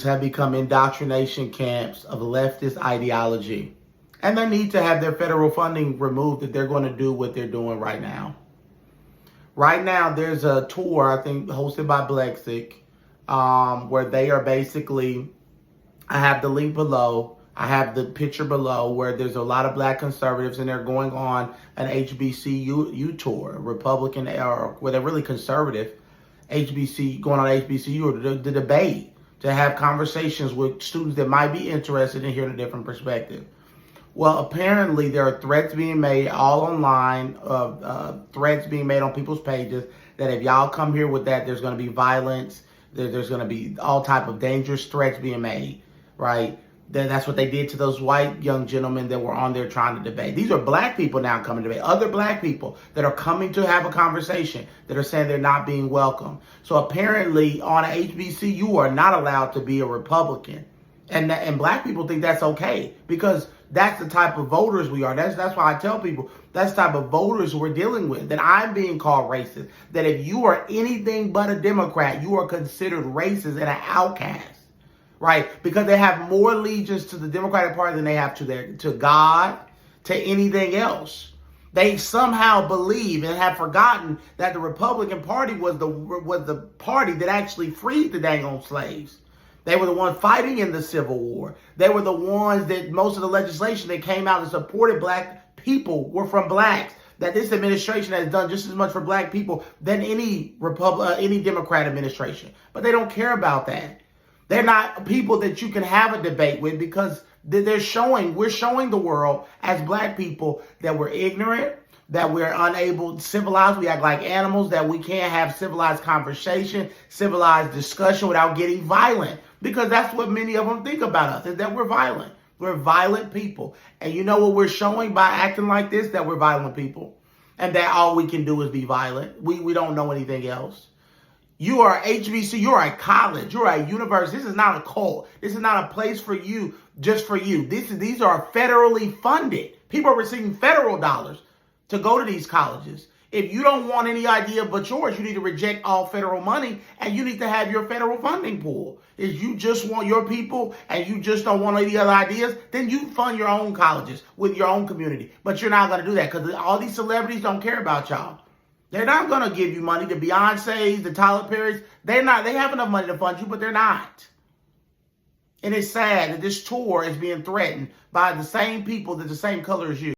have become indoctrination camps of leftist ideology. And they need to have their federal funding removed if they're going to do what they're doing right now. Right now, there's a tour, I think, hosted by Blexic, where they are basically, I have the link below, I have the picture below, where there's a lot of black conservatives and they're going on an HBCU tour, Republican, or where they're really conservative, going on HBCU to debate, to have conversations with students that might be interested in hearing a different perspective. Well, apparently there are threats being made all online, threats being made on people's pages that if y'all come here with that, there's going to be violence, there's going to be all type of dangerous threats being made, right? That's what they did to those white young gentlemen that were on there trying to debate. These are black people now coming to debate. Other black people that are coming to have a conversation that are saying they're not being welcome. So apparently on a HBCU, you are not allowed to be a Republican. And black people think that's okay because that's the type of voters we are. That's why I tell people that's the type of voters we're dealing with. That I'm being called racist. That if you are anything but a Democrat, you are considered racist and an outcast. Right? Because they have more allegiance to the Democratic Party than they have to God, to anything else. They somehow believe and have forgotten that the Republican Party was the party that actually freed the dang on slaves. They were the ones fighting in the Civil War. They were the ones that most of the legislation that came out and supported black people were from blacks. That this administration has done just as much for black people than any Democrat administration. But they don't care about that. They're not people that you can have a debate with because we're showing the world as black people that we're ignorant, that we're unable, civilized, we act like animals, that we can't have civilized conversation, civilized discussion without getting violent. Because that's what many of them think about us, is that we're violent. We're violent people. And you know what we're showing by acting like this? That we're violent people. And that all we can do is be violent. We don't know anything else. You are HBC, you're a college, you're a university. This is not a cult. This is not a place for you, just for you. These are federally funded. People are receiving federal dollars to go to these colleges. If you don't want any idea but yours, you need to reject all federal money and you need to have your federal funding pool. If you just want your people and you just don't want any other ideas, then you fund your own colleges with your own community. But you're not going to do that because all these celebrities don't care about y'all. They're not going to give you money. The Beyoncés, the Tyler Perrys, they're not. They have enough money to fund you, but they're not. And it's sad that this tour is being threatened by the same people that the same color as you.